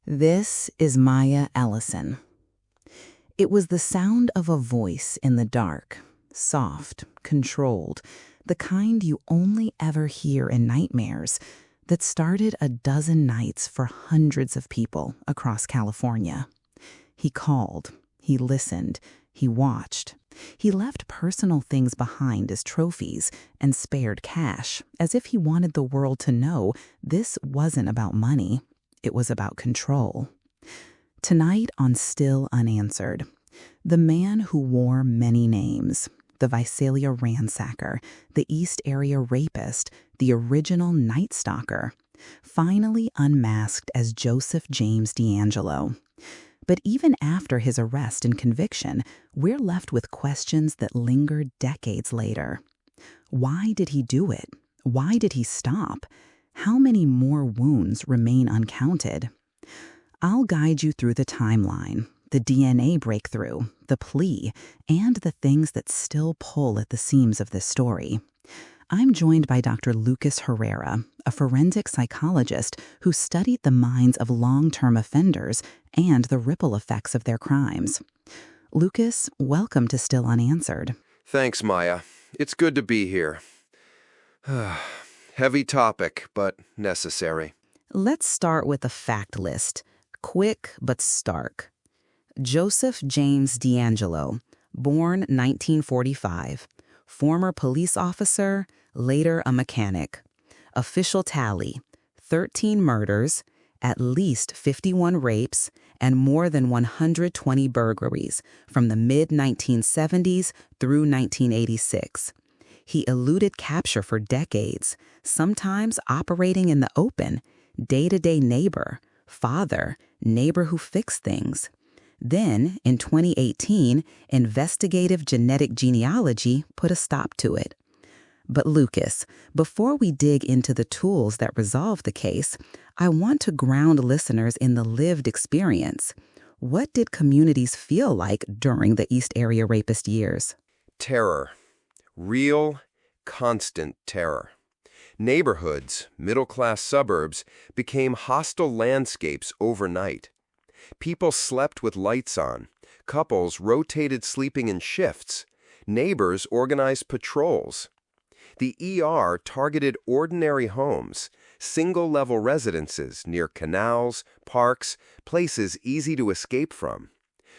This is Maya Ellison. It was the sound of a voice in the dark, soft, controlled, the kind you only ever hear in nightmares, that started a dozen nights for hundreds of people across California. He called, he listened, he watched. He left personal things behind as trophies and spared cash, as if he wanted the world to know this wasn't about money. It was about control. Tonight on Still Unanswered, the man who wore many names, the Visalia ransacker, the East Area Rapist, the original Night Stalker, finally unmasked as Joseph James DeAngelo. But even after his arrest and conviction, we're left with questions that linger decades later. Why did he do it? Why did he stop? How many more wounds remain uncounted? I'll guide you through the timeline, the DNA breakthrough, the plea, and the things that still pull at the seams of this story. I'm joined by Dr. Lucas Herrera, a forensic psychologist who studied the minds of long-term offenders and the ripple effects of their crimes. Lucas, welcome to Still Unanswered. Thanks, Maya. It's good to be here. Heavy topic, but necessary. Let's start with a fact list, quick but stark. Joseph James DeAngelo, born 1945, former police officer, later a mechanic. Official tally, 13 murders, at least 51 rapes, and more than 120 burglaries from the mid-1970s through 1986. He eluded capture for decades, sometimes operating in the open, day-to-day neighbor, father, neighbor who fixed things. Then, in 2018, investigative genetic genealogy put a stop to it. But Lucas, before we dig into the tools that resolve the case, I want to ground listeners in the lived experience. What did communities feel like during the East Area Rapist years? Terror. Real, constant terror. Neighborhoods, middle-class suburbs, became hostile landscapes overnight. People slept with lights on. Couples rotated sleeping in shifts. Neighbors organized patrols. The ER targeted ordinary homes, single-level residences near canals, parks, places easy to escape from.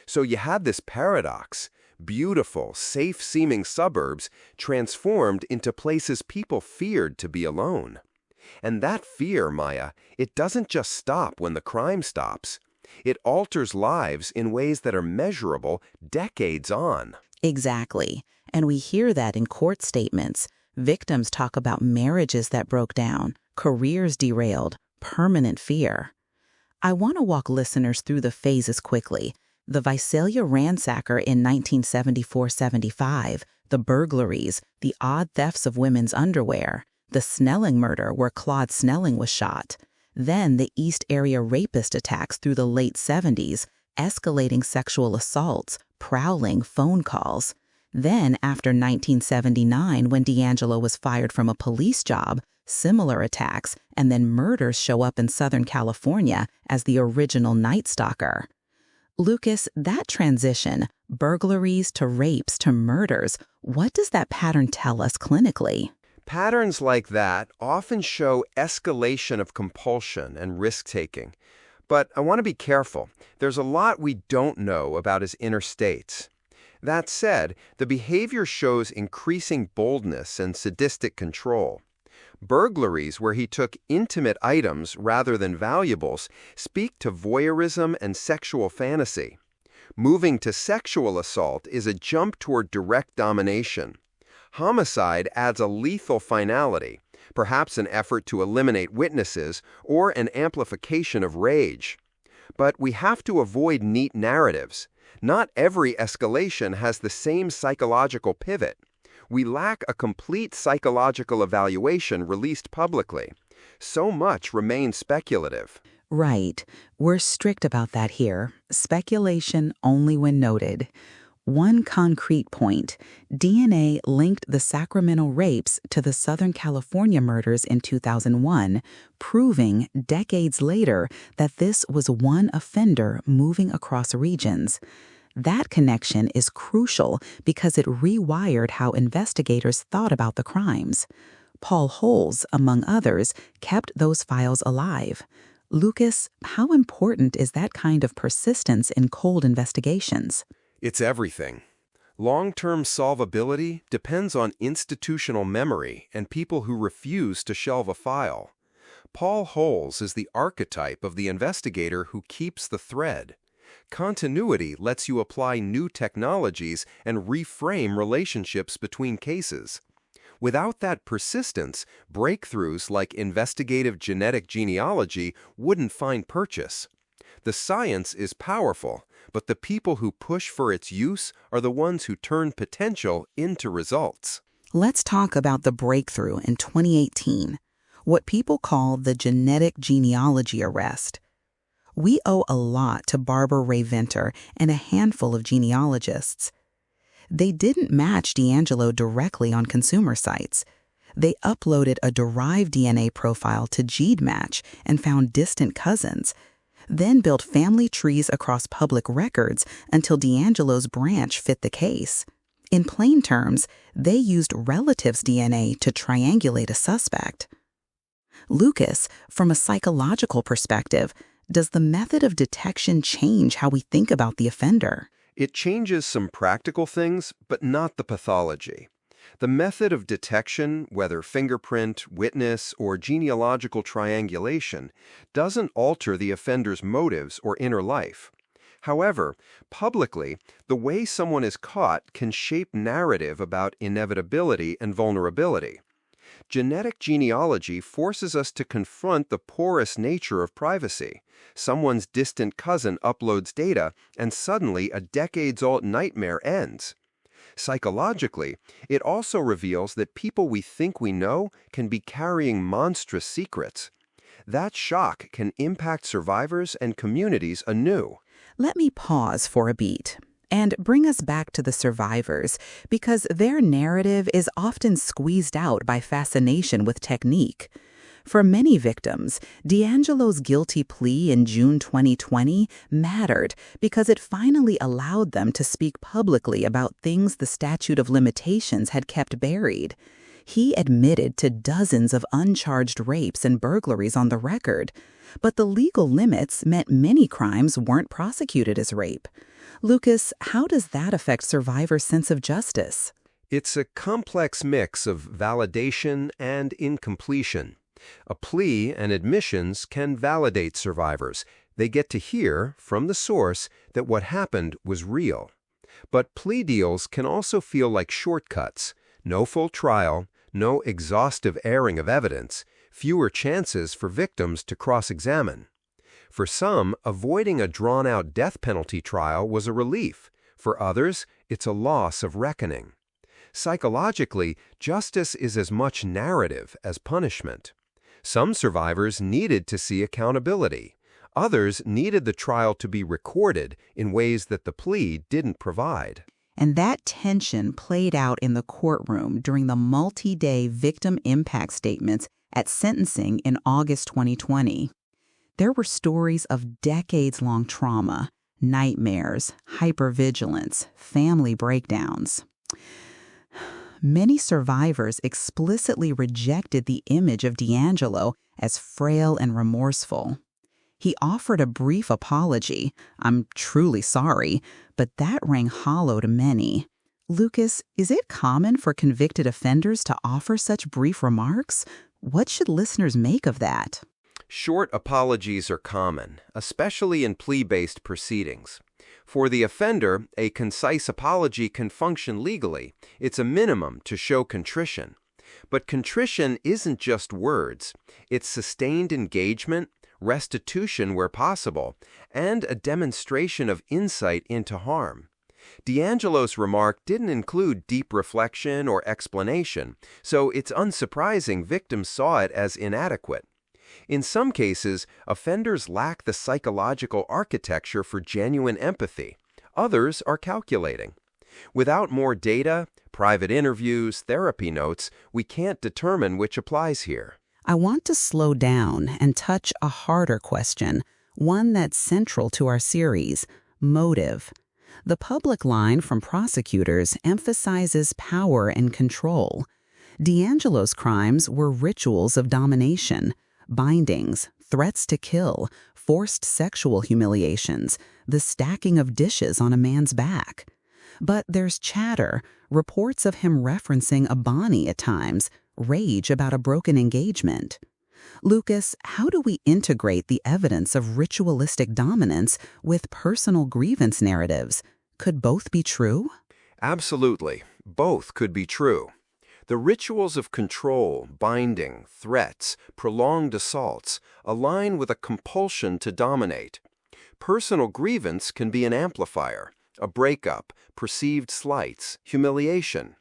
So you had this paradox. Beautiful, safe-seeming suburbs transformed into places people feared to be alone. And that fear, Maya, it doesn't just stop when the crime stops. It alters lives in ways that are measurable decades on. Exactly. And we hear that in court statements. Victims talk about marriages that broke down, careers derailed, permanent fear. I want to walk listeners through the phases quickly. The Visalia ransacker in 1974-75, the burglaries, the odd thefts of women's underwear, the Snelling murder where Claude Snelling was shot, then the East Area Rapist attacks through the late 70s, escalating sexual assaults, prowling phone calls. Then, after 1979, when DeAngelo was fired from a police job, similar attacks, and then murders show up in Southern California as the original Night Stalker. Lucas, that transition, burglaries to rapes to murders, what does that pattern tell us clinically? Patterns like that often show escalation of compulsion and risk-taking. But I want to be careful. There's a lot we don't know about his inner states. That said, the behavior shows increasing boldness and sadistic control. Burglaries where he took intimate items rather than valuables speak to voyeurism and sexual fantasy. Moving to sexual assault is a jump toward direct domination. Homicide adds a lethal finality, perhaps an effort to eliminate witnesses or an amplification of rage. But we have to avoid neat narratives. Not every escalation has the same psychological pivot. We lack a complete psychological evaluation released publicly. So much remains speculative. Right. We're strict about that here. Speculation only when noted. One concrete point: DNA linked the Sacramento rapes to the Southern California murders in 2001, proving decades later that this was one offender moving across regions. That connection is crucial because it rewired how investigators thought about the crimes. Paul Holes, among others, kept those files alive. Lucas, how important is that kind of persistence in cold investigations? It's everything. Long-term solvability depends on institutional memory and people who refuse to shelve a file. Paul Holes is the archetype of the investigator who keeps the thread. Continuity lets you apply new technologies and reframe relationships between cases. Without that persistence, breakthroughs like investigative genetic genealogy wouldn't find purchase. The science is powerful, but the people who push for its use are the ones who turn potential into results. Let's talk about the breakthrough in 2018, what people call the genetic genealogy arrest. We owe a lot to Barbara Ray Venter and a handful of genealogists. They didn't match DeAngelo directly on consumer sites. They uploaded a derived DNA profile to GeneMatch and found distant cousins, then built family trees across public records until DeAngelo's branch fit the case. In plain terms, they used relatives' DNA to triangulate a suspect. Lucas, from a psychological perspective, does the method of detection change how we think about the offender? It changes some practical things, but not the pathology. The method of detection, whether fingerprint, witness, or genealogical triangulation, doesn't alter the offender's motives or inner life. However, publicly, the way someone is caught can shape narrative about inevitability and vulnerability. Genetic genealogy forces us to confront the porous nature of privacy. Someone's distant cousin uploads data, and suddenly a decades-old nightmare ends. Psychologically, it also reveals that people we think we know can be carrying monstrous secrets. That shock can impact survivors and communities anew. Let me pause for a beat and bring us back to the survivors, because their narrative is often squeezed out by fascination with technique. For many victims, DeAngelo's guilty plea in June 2020 mattered because it finally allowed them to speak publicly about things the statute of limitations had kept buried. He admitted to dozens of uncharged rapes and burglaries on the record, but the legal limits meant many crimes weren't prosecuted as rape. Lucas, how does that affect survivors' sense of justice? It's a complex mix of validation and incompletion. A plea and admissions can validate survivors. They get to hear, from the source, that what happened was real. But plea deals can also feel like shortcuts. No full trial, no exhaustive airing of evidence, fewer chances for victims to cross-examine. For some, avoiding a drawn-out death penalty trial was a relief. For others, it's a loss of reckoning. Psychologically, justice is as much narrative as punishment. Some survivors needed to see accountability. Others needed the trial to be recorded in ways that the plea didn't provide. And that tension played out in the courtroom during the multi-day victim impact statements at sentencing in August 2020. There were stories of decades-long trauma, nightmares, hypervigilance, family breakdowns. Many survivors explicitly rejected the image of DeAngelo as frail and remorseful. He offered a brief apology, "I'm truly sorry," but that rang hollow to many. Lucas, is it common for convicted offenders to offer such brief remarks? What should listeners make of that? Short apologies are common, especially in plea-based proceedings. For the offender, a concise apology can function legally. It's a minimum to show contrition. But contrition isn't just words. It's sustained engagement, restitution where possible, and a demonstration of insight into harm. DeAngelo's remark didn't include deep reflection or explanation, so it's unsurprising victims saw it as inadequate. In some cases, offenders lack the psychological architecture for genuine empathy. Others are calculating. Without more data, private interviews, therapy notes, we can't determine which applies here. I want to slow down and touch a harder question, one that's central to our series: motive. The public line from prosecutors emphasizes power and control. DeAngelo's crimes were rituals of domination, bindings, threats to kill, forced sexual humiliations, the stacking of dishes on a man's back. But there's chatter, reports of him referencing a Bonnie at times, rage about a broken engagement. Lucas, how do we integrate the evidence of ritualistic dominance with personal grievance narratives? Could both be true? Absolutely. Both could be true. The rituals of control, binding, threats, prolonged assaults align with a compulsion to dominate. Personal grievance can be an amplifier, a breakup, perceived slights, humiliation.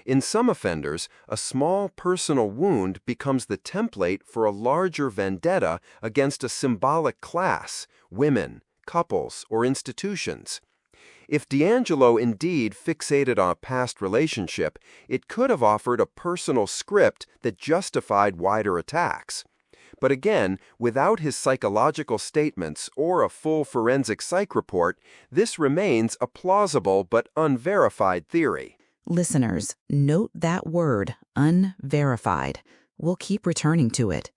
In some offenders, a small personal wound becomes the template for a larger vendetta against a symbolic class, women, couples, or institutions. If DeAngelo indeed fixated on a past relationship, it could have offered a personal script that justified wider attacks. But again, without his psychological statements or a full forensic psych report, this remains a plausible but unverified theory. Listeners, note that word, unverified. We'll keep returning to it.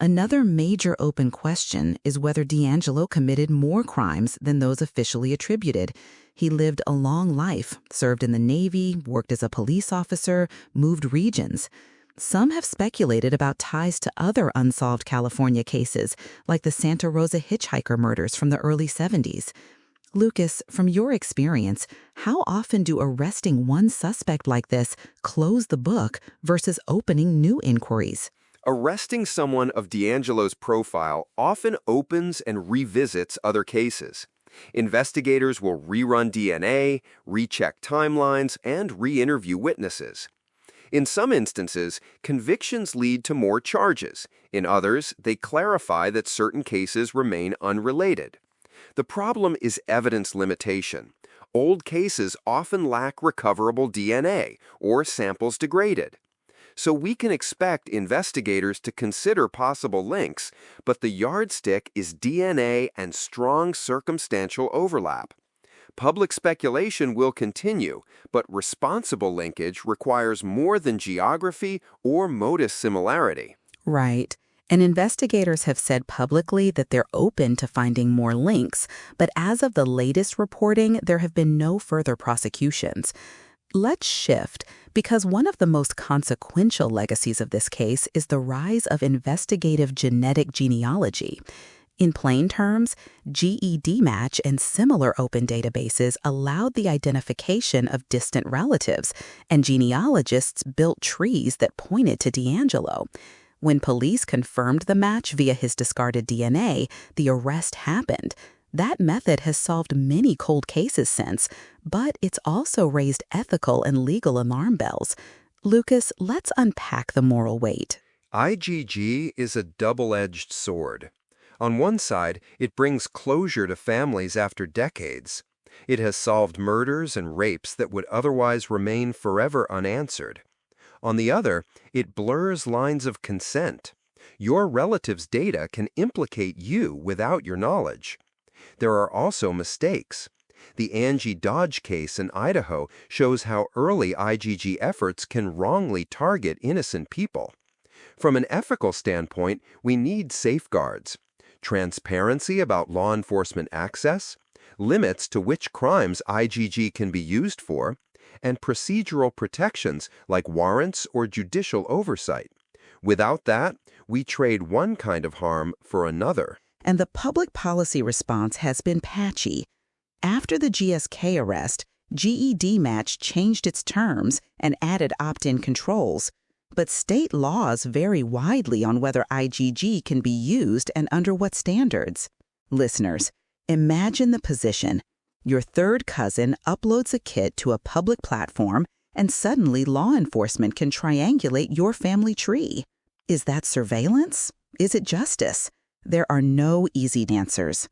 Another major open question is whether DeAngelo committed more crimes than those officially attributed. He lived a long life, served in the Navy, worked as a police officer, moved regions. Some have speculated about ties to other unsolved California cases, like the Santa Rosa hitchhiker murders from the early 70s. Lucas, from your experience, how often do arresting one suspect like this close the book versus opening new inquiries? Arresting someone of DeAngelo's profile often opens and revisits other cases. Investigators will rerun DNA, recheck timelines, and re-interview witnesses. In some instances, convictions lead to more charges. In others, they clarify that certain cases remain unrelated. The problem is evidence limitation. Old cases often lack recoverable DNA or samples degraded. So we can expect investigators to consider possible links, but the yardstick is DNA and strong circumstantial overlap. Public speculation will continue, but responsible linkage requires more than geography or modus similarity. Right. And investigators have said publicly that they're open to finding more links, but as of the latest reporting, there have been no further prosecutions. Let's shift, because one of the most consequential legacies of this case is the rise of investigative genetic genealogy. In plain terms, GED Match and similar open databases allowed the identification of distant relatives, and genealogists built trees that pointed to DeAngelo. When police confirmed the match via his discarded DNA, the arrest happened. That method has solved many cold cases since, but it's also raised ethical and legal alarm bells. Lucas, let's unpack the moral weight. IgG is a double-edged sword. On one side, it brings closure to families after decades. It has solved murders and rapes that would otherwise remain forever unanswered. On the other, it blurs lines of consent. Your relative's data can implicate you without your knowledge. There are also mistakes. The Angie Dodge case in Idaho shows how early IgG efforts can wrongly target innocent people. From an ethical standpoint, we need safeguards: transparency about law enforcement access, limits to which crimes IgG can be used for, and procedural protections like warrants or judicial oversight. Without that, we trade one kind of harm for another. And the public policy response has been patchy. After the GSK arrest, GED Match changed its terms and added opt-in controls. But state laws vary widely on whether IgG can be used and under what standards. Listeners, imagine the position. Your third cousin uploads a kit to a public platform, and suddenly law enforcement can triangulate your family tree. Is that surveillance? Is it justice? There are no easy answers.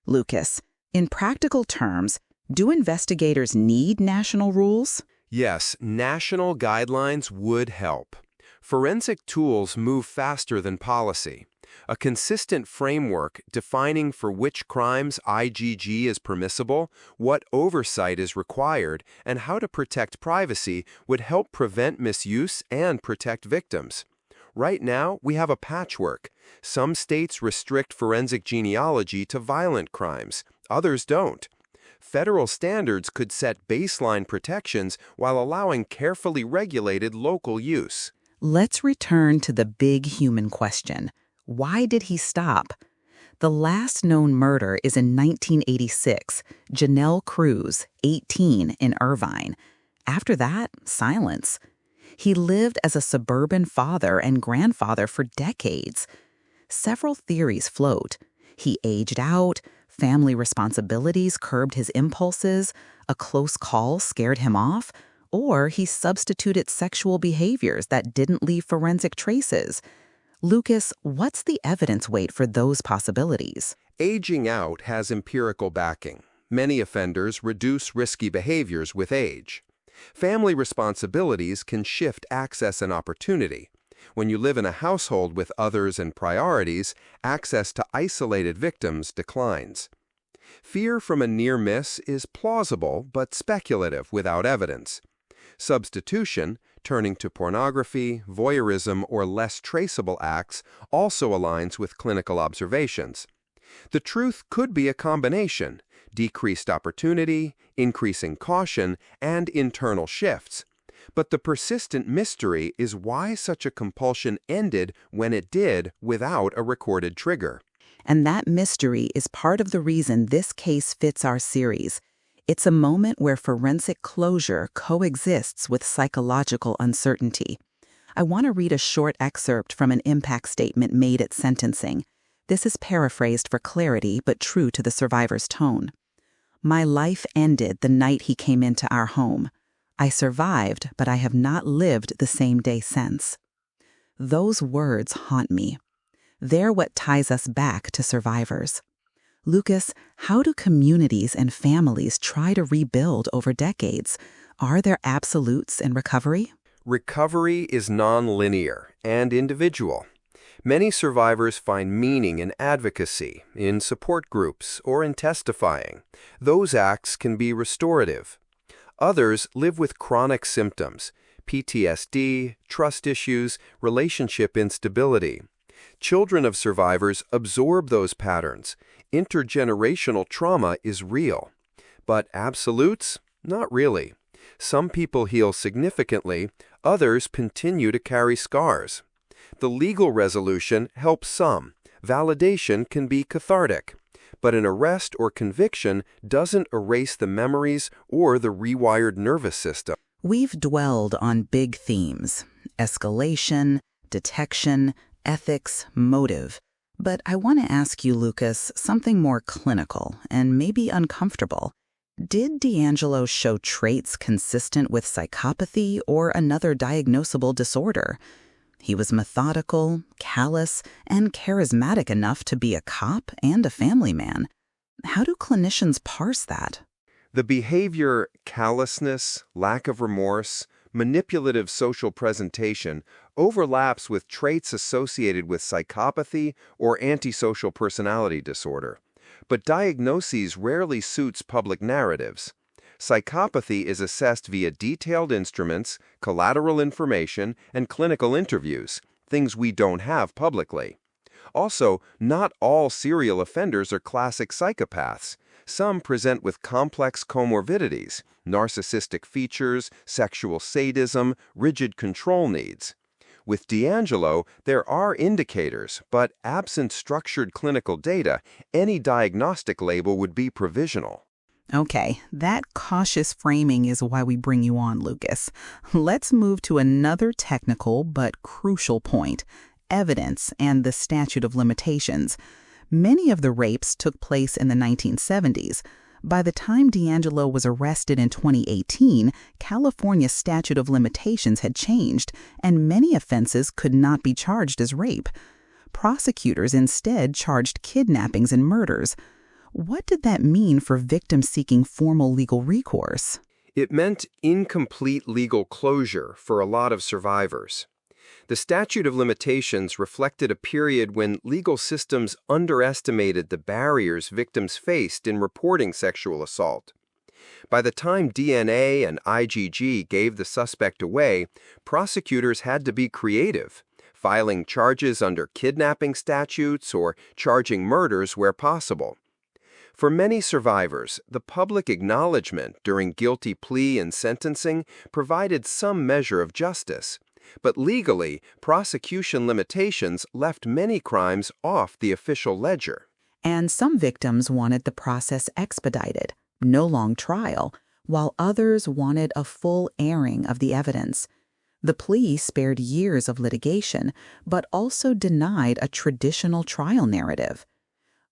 Lucas, in practical terms, Do investigators need national rules? Yes, national guidelines would help. Forensic tools move faster than policy. A consistent framework defining for which crimes IGG is permissible, what oversight is required, and how to protect privacy would help prevent misuse and protect victims. Right now, we have a patchwork. Some states restrict forensic genealogy to violent crimes, others don't. Federal standards could set baseline protections while allowing carefully regulated local use. Let's return to the big human question. Why did he stop? The last known murder is in 1986, Janelle Cruz, 18, in Irvine. After that, silence. He lived as a suburban father and grandfather for decades. Several theories float. He aged out, family responsibilities curbed his impulses, a close call scared him off, or he substituted sexual behaviors that didn't leave forensic traces. Lucas, what's the evidence weight for those possibilities? Aging out has empirical backing. Many offenders reduce risky behaviors with age. Family responsibilities can shift access and opportunity. When you live in a household with others and priorities, access to isolated victims declines. Fear from a near miss is plausible but speculative without evidence. Substitution, turning to pornography, voyeurism, or less traceable acts, also aligns with clinical observations. The truth could be a combination: decreased opportunity, increasing caution, and internal shifts. But the persistent mystery is why such a compulsion ended when it did without a recorded trigger. And that mystery is part of the reason this case fits our series. It's a moment where forensic closure coexists with psychological uncertainty. I want to read a short excerpt from an impact statement made at sentencing. This is paraphrased for clarity, but true to the survivor's tone. "My life ended the night he came into our home. I survived, but I have not lived the same day since." Those words haunt me. They're what ties us back to survivors. Lucas, how do communities and families try to rebuild over decades? Are there absolutes in recovery? Recovery is nonlinear and individual. Many survivors find meaning in advocacy, in support groups, or in testifying. Those acts can be restorative. Others live with chronic symptoms: PTSD, trust issues, relationship instability. Children of survivors absorb those patterns. Intergenerational trauma is real. But absolutes? Not really. Some people heal significantly, others continue to carry scars. The legal resolution helps some. Validation can be cathartic. But an arrest or conviction doesn't erase the memories or the rewired nervous system. We've dwelled on big themes: escalation, detection, ethics, motive. But I want to ask you, Lucas, something more clinical and maybe uncomfortable. Did DeAngelo show traits consistent with psychopathy or another diagnosable disorder? He was methodical, callous, and charismatic enough to be a cop and a family man. How do clinicians parse that? The behavior, callousness, lack of remorse, manipulative social presentation overlaps with traits associated with psychopathy or antisocial personality disorder. But diagnoses rarely suits public narratives. Psychopathy is assessed via detailed instruments, collateral information, and clinical interviews, things we don't have publicly. Also, not all serial offenders are classic psychopaths. Some present with complex comorbidities, narcissistic features, sexual sadism, rigid control needs. With DeAngelo, there are indicators, but absent structured clinical data, any diagnostic label would be provisional. Okay, that cautious framing is why we bring you on, Lucas. Let's move to another technical but crucial point: evidence and the statute of limitations. Many of the rapes took place in the 1970s. By the time DeAngelo was arrested in 2018, California's statute of limitations had changed, and many offenses could not be charged as rape. Prosecutors instead charged kidnappings and murders. What did that mean for victims seeking formal legal recourse? It meant incomplete legal closure for a lot of survivors. The statute of limitations reflected a period when legal systems underestimated the barriers victims faced in reporting sexual assault. By the time DNA and IgG gave the suspect away, prosecutors had to be creative, filing charges under kidnapping statutes or charging murders where possible. For many survivors, the public acknowledgement during guilty plea and sentencing provided some measure of justice. But legally, prosecution limitations left many crimes off the official ledger. And some victims wanted the process expedited, no long trial, while others wanted a full airing of the evidence. The plea spared years of litigation, but also denied a traditional trial narrative.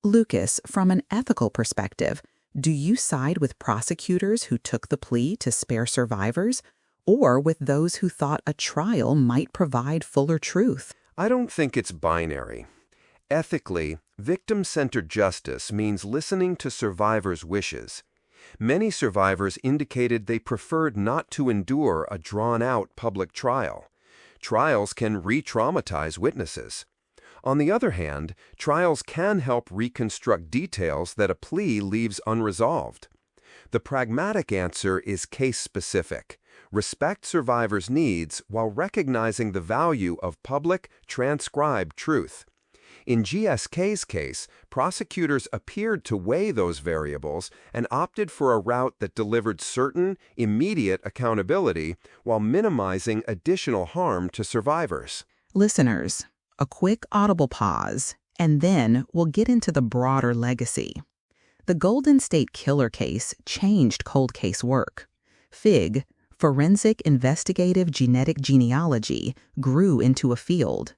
Lucas, from an ethical perspective, do you side with prosecutors who took the plea to spare survivors, or with those who thought a trial might provide fuller truth? I don't think it's binary. Ethically, victim-centered justice means listening to survivors' wishes. Many survivors indicated they preferred not to endure a drawn-out public trial. Trials can re-traumatize witnesses. On the other hand, trials can help reconstruct details that a plea leaves unresolved. The pragmatic answer is case-specific. Respect survivors' needs while recognizing the value of public, transcribed truth. In GSK's case, prosecutors appeared to weigh those variables and opted for a route that delivered certain, immediate accountability while minimizing additional harm to survivors. Listeners, a quick audible pause, and then we'll get into the broader legacy. The Golden State Killer case changed cold case work. FIG, Forensic Investigative Genetic Genealogy, grew into a field.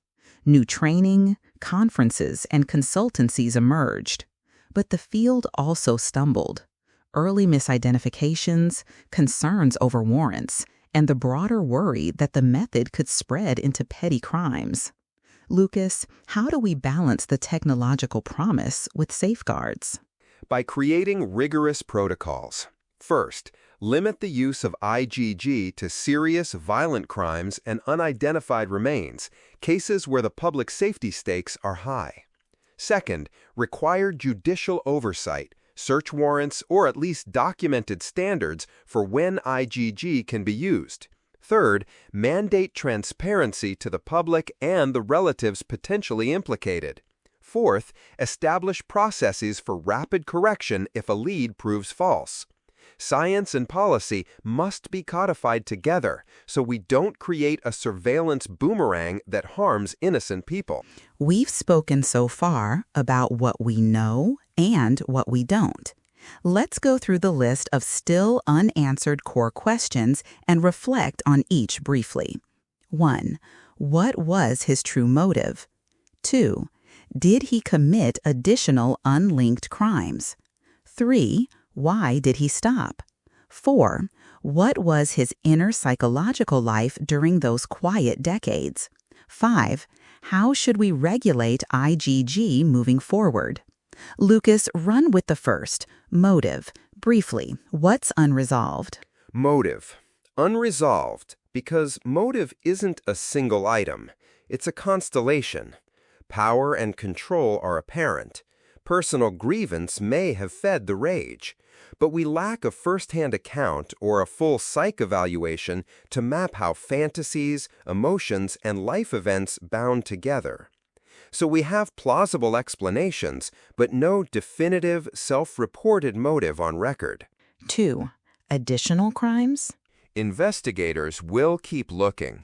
New training, conferences, and consultancies emerged. But the field also stumbled. Early misidentifications, concerns over warrants, and the broader worry that the method could spread into petty crimes. Lucas, how do we balance the technological promise with safeguards? By creating rigorous protocols. First, limit the use of IgG to serious, violent crimes and unidentified remains, cases where the public safety stakes are high. Second, require judicial oversight, search warrants, or at least documented standards for when IgG can be used. Third, mandate transparency to the public and the relatives potentially implicated. Fourth, establish processes for rapid correction if a lead proves false. Science and policy must be codified together so we don't create a surveillance boomerang that harms innocent people. We've spoken so far about what we know and what we don't. Let's go through the list of still unanswered core questions and reflect on each briefly. 1. What was his true motive? 2. Did he commit additional unlinked crimes? 3. Why did he stop? 4. What was his inner psychological life during those quiet decades? 5. How should we regulate IgG moving forward? Lucas, run with the first. Motive. Briefly, what's unresolved? Motive. Unresolved because motive isn't a single item. It's a constellation. Power and control are apparent. Personal grievance may have fed the rage. But we lack a first-hand account or a full psych evaluation to map how fantasies, emotions, and life events bound together. So we have plausible explanations, but no definitive, self-reported motive on record. 2. Additional crimes? Investigators will keep looking.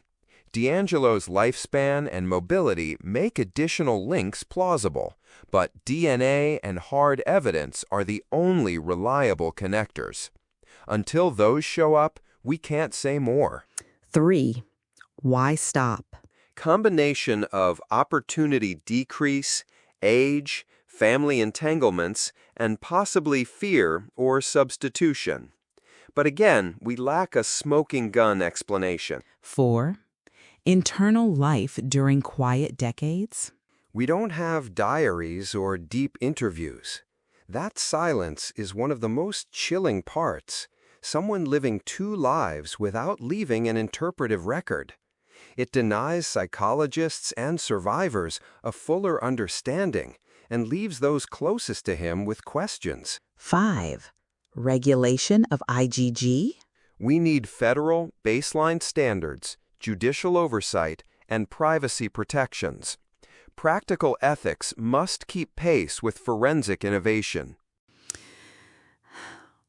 DeAngelo's lifespan and mobility make additional links plausible, but DNA and hard evidence are the only reliable connectors. Until those show up, we can't say more. 3. Why stop? Combination of opportunity decrease, age, family entanglements, and possibly fear or substitution. But again, we lack a smoking gun explanation. 4. Internal life during quiet decades? We don't have diaries or deep interviews. That silence is one of the most chilling parts. Someone living two lives without leaving an interpretive record. It denies psychologists and survivors a fuller understanding and leaves those closest to him with questions. 5. Regulation of IGG? We need federal baseline standards, judicial oversight, and privacy protections. Practical ethics must keep pace with forensic innovation.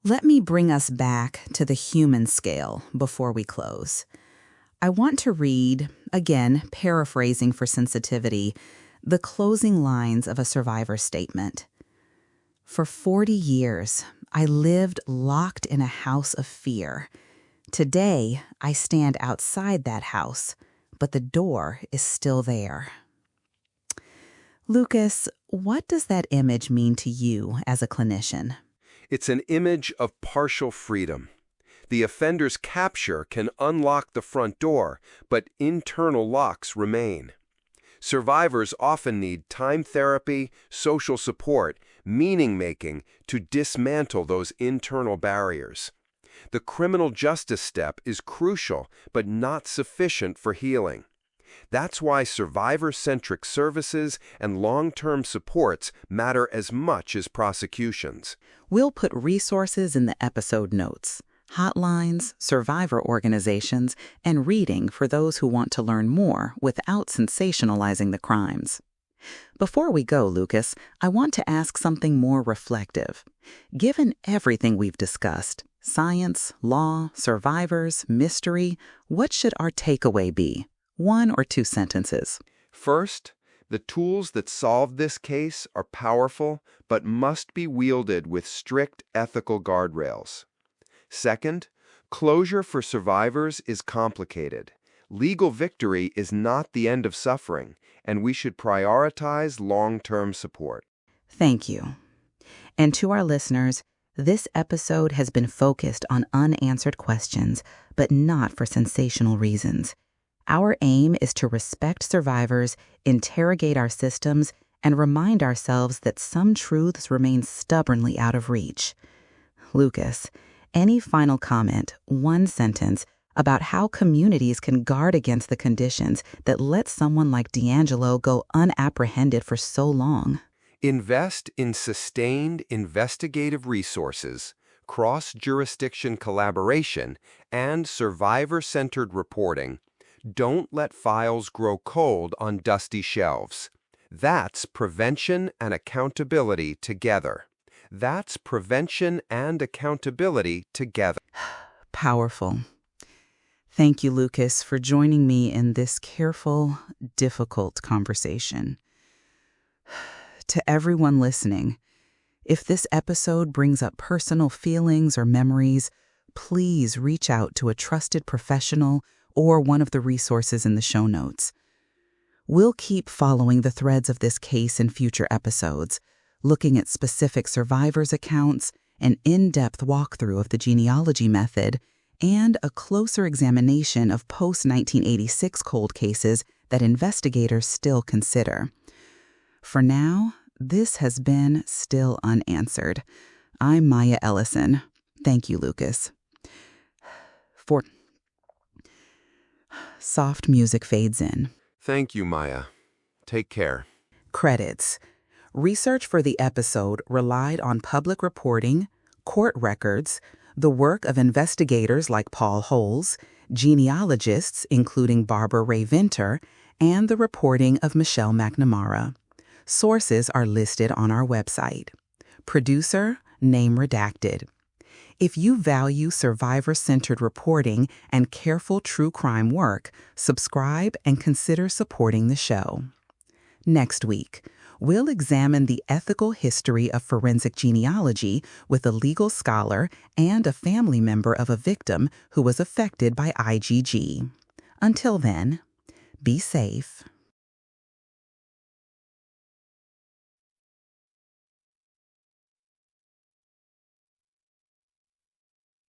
Let me bring us back to the human scale before we close. I want to read, again, paraphrasing for sensitivity, the closing lines of a survivor's statement. For 40 years, I lived locked in a house of fear. Today, I stand outside that house, but the door is still there. Lucas, what does that image mean to you as a clinician? It's an image of partial freedom. The offender's capture can unlock the front door, but internal locks remain. Survivors often need time therapy, social support, meaning-making to dismantle those internal barriers. The criminal justice step is crucial, but not sufficient for healing. That's why survivor-centric services and long-term supports matter as much as prosecutions. We'll put resources in the episode notes, hotlines, survivor organizations, and reading for those who want to learn more without sensationalizing the crimes. Before we go, Lucas, I want to ask something more reflective. Given everything we've discussed, science, law, survivors, mystery, what should our takeaway be? 1 or 2 sentences. First, the tools that solve this case are powerful, but must be wielded with strict ethical guardrails. Second, closure for survivors is complicated. Legal victory is not the end of suffering, and we should prioritize long-term support. Thank you. And to our listeners, this episode has been focused on unanswered questions, but not for sensational reasons. Our aim is to respect survivors, interrogate our systems, and remind ourselves that some truths remain stubbornly out of reach. Lucas, any final comment, 1 sentence, about how communities can guard against the conditions that let someone like DeAngelo go unapprehended for so long? Invest in sustained investigative resources, cross-jurisdiction collaboration, and survivor-centered reporting. Don't let files grow cold on dusty shelves. That's prevention and accountability together. That's prevention and accountability together. Powerful. Thank you, Lucas, for joining me in this careful, difficult conversation. To everyone listening, if this episode brings up personal feelings or memories, please reach out to a trusted professional or one of the resources in the show notes. We'll keep following the threads of this case in future episodes, looking at specific survivors' accounts, an in-depth walkthrough of the genealogy method, and a closer examination of post-1986 cold cases that investigators still consider. For now, this has been Still Unanswered. I'm Maya Ellison. Thank you, Lucas. Soft music fades in. Thank you, Maya. Take care. Credits. Research for the episode relied on public reporting, court records, the work of investigators like Paul Holes, genealogists including Barbara Ray Vinter, and the reporting of Michelle McNamara. Sources are listed on our website. Producer, name redacted. If you value survivor-centered reporting and careful true crime work, subscribe and consider supporting the show. Next week, we'll examine the ethical history of forensic genealogy with a legal scholar and a family member of a victim who was affected by IGG. Until then, be safe,